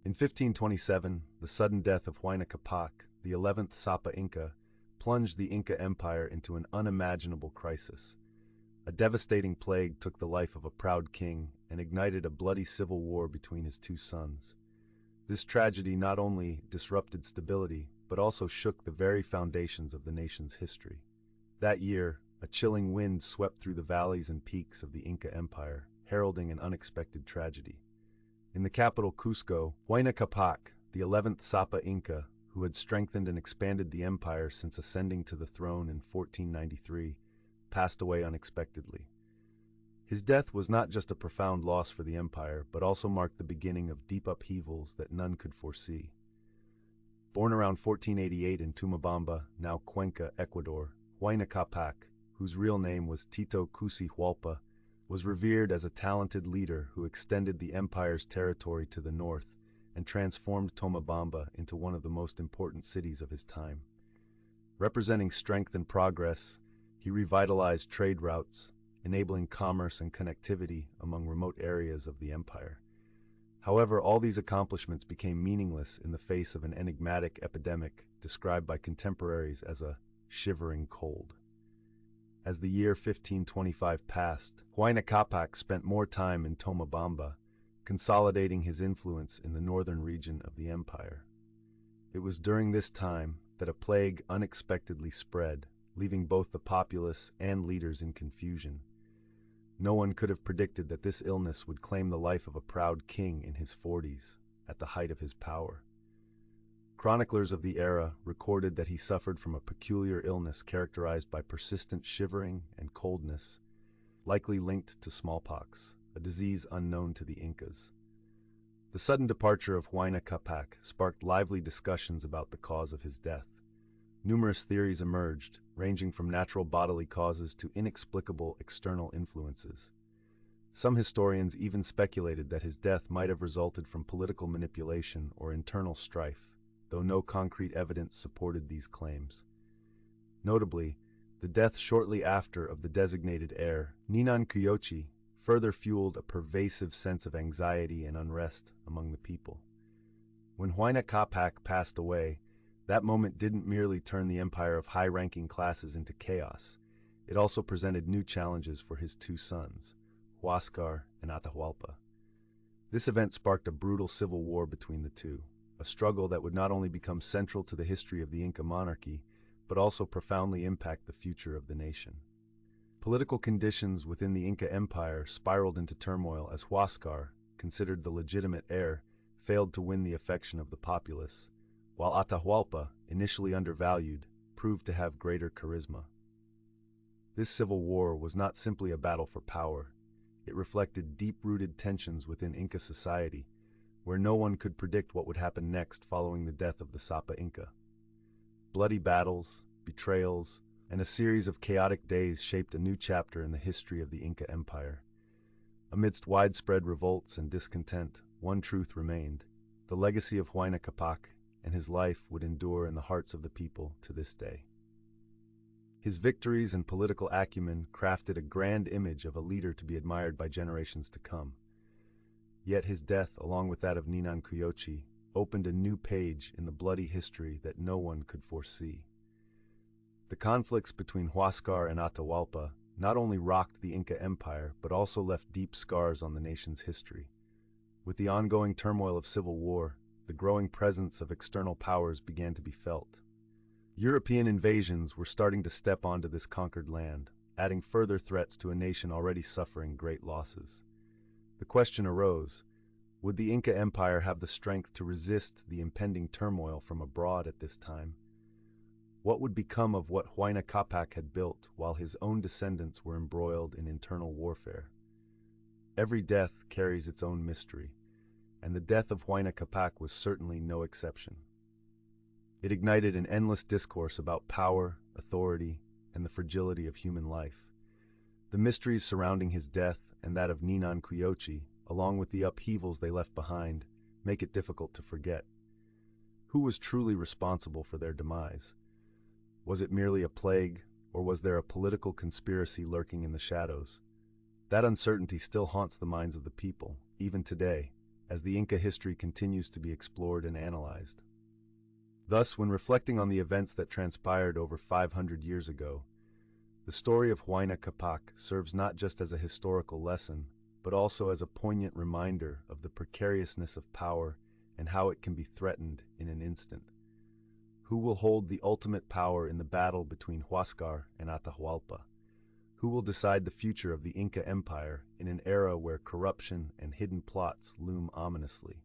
In 1527, the sudden death of Huayna Capac, the 11th Sapa Inca, plunged the Inca Empire into an unimaginable crisis. A devastating plague took the life of a proud king and ignited a bloody civil war between his two sons. This tragedy not only disrupted stability, but also shook the very foundations of the nation's history. That year, a chilling wind swept through the valleys and peaks of the Inca Empire, heralding an unexpected tragedy. In the capital Cusco, Huayna Capac, the 11th Sapa Inca, who had strengthened and expanded the empire since ascending to the throne in 1493, passed away unexpectedly. His death was not just a profound loss for the empire, but also marked the beginning of deep upheavals that none could foresee. Born around 1488 in Tumabamba, now Cuenca, Ecuador, Huayna Capac, whose real name was Tito Cusi Hualpa, was revered as a talented leader who extended the empire's territory to the north and transformed Tomabamba into one of the most important cities of his time. Representing strength and progress, he revitalized trade routes, enabling commerce and connectivity among remote areas of the empire. However, all these accomplishments became meaningless in the face of an enigmatic epidemic described by contemporaries as a shivering cold. As the year 1525 passed, Huayna Capac spent more time in Tomabamba, consolidating his influence in the northern region of the empire. It was during this time that a plague unexpectedly spread, leaving both the populace and leaders in confusion. No one could have predicted that this illness would claim the life of a proud king in his 40s, at the height of his power. Chroniclers of the era recorded that he suffered from a peculiar illness characterized by persistent shivering and coldness, likely linked to smallpox, a disease unknown to the Incas. The sudden departure of Huayna Capac sparked lively discussions about the cause of his death. Numerous theories emerged, ranging from natural bodily causes to inexplicable external influences. Some historians even speculated that his death might have resulted from political manipulation or internal strife, though no concrete evidence supported these claims. Notably, the death shortly after of the designated heir, Ninan Kuyochi, further fueled a pervasive sense of anxiety and unrest among the people. When Huayna Capac passed away, that moment didn't merely turn the empire of high-ranking classes into chaos. It also presented new challenges for his two sons, Huascar and Atahualpa. This event sparked a brutal civil war between the two, a struggle that would not only become central to the history of the Inca monarchy, but also profoundly impact the future of the nation. Political conditions within the Inca Empire spiraled into turmoil as Huascar, considered the legitimate heir, failed to win the affection of the populace, while Atahualpa, initially undervalued, proved to have greater charisma. This civil war was not simply a battle for power. It reflected deep-rooted tensions within Inca society, where no one could predict what would happen next following the death of the Sapa Inca. Bloody battles, betrayals, and a series of chaotic days shaped a new chapter in the history of the Inca Empire. Amidst widespread revolts and discontent, one truth remained: the legacy of Huayna Capac and his life would endure in the hearts of the people to this day. His victories and political acumen crafted a grand image of a leader to be admired by generations to come. Yet his death, along with that of Ninan Kuyochi, opened a new page in the bloody history that no one could foresee. The conflicts between Huascar and Atahualpa not only rocked the Inca Empire, but also left deep scars on the nation's history. With the ongoing turmoil of civil war, the growing presence of external powers began to be felt. European invasions were starting to step onto this conquered land, adding further threats to a nation already suffering great losses. The question arose: would the Inca Empire have the strength to resist the impending turmoil from abroad at this time? What would become of what Huayna Capac had built while his own descendants were embroiled in internal warfare? Every death carries its own mystery, and the death of Huayna Capac was certainly no exception. It ignited an endless discourse about power, authority, and the fragility of human life. The mysteries surrounding his death and that of Ninan Kuyochi, along with the upheavals they left behind, make it difficult to forget. Who was truly responsible for their demise? Was it merely a plague, or was there a political conspiracy lurking in the shadows? That uncertainty still haunts the minds of the people, even today, as the Inca history continues to be explored and analyzed. Thus, when reflecting on the events that transpired over 500 years ago, the story of Huayna Capac serves not just as a historical lesson, but also as a poignant reminder of the precariousness of power and how it can be threatened in an instant. Who will hold the ultimate power in the battle between Huascar and Atahualpa? Who will decide the future of the Inca Empire in an era where corruption and hidden plots loom ominously?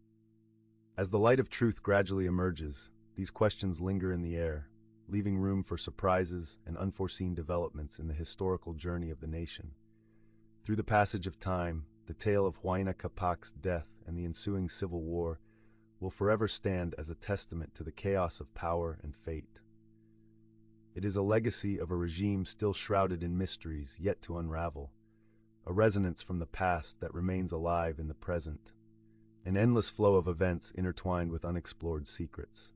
As the light of truth gradually emerges, these questions linger in the air, leaving room for surprises and unforeseen developments in the historical journey of the nation. Through the passage of time, the tale of Huayna Capac's death and the ensuing civil war will forever stand as a testament to the chaos of power and fate. It is a legacy of a regime still shrouded in mysteries yet to unravel, a resonance from the past that remains alive in the present, an endless flow of events intertwined with unexplored secrets.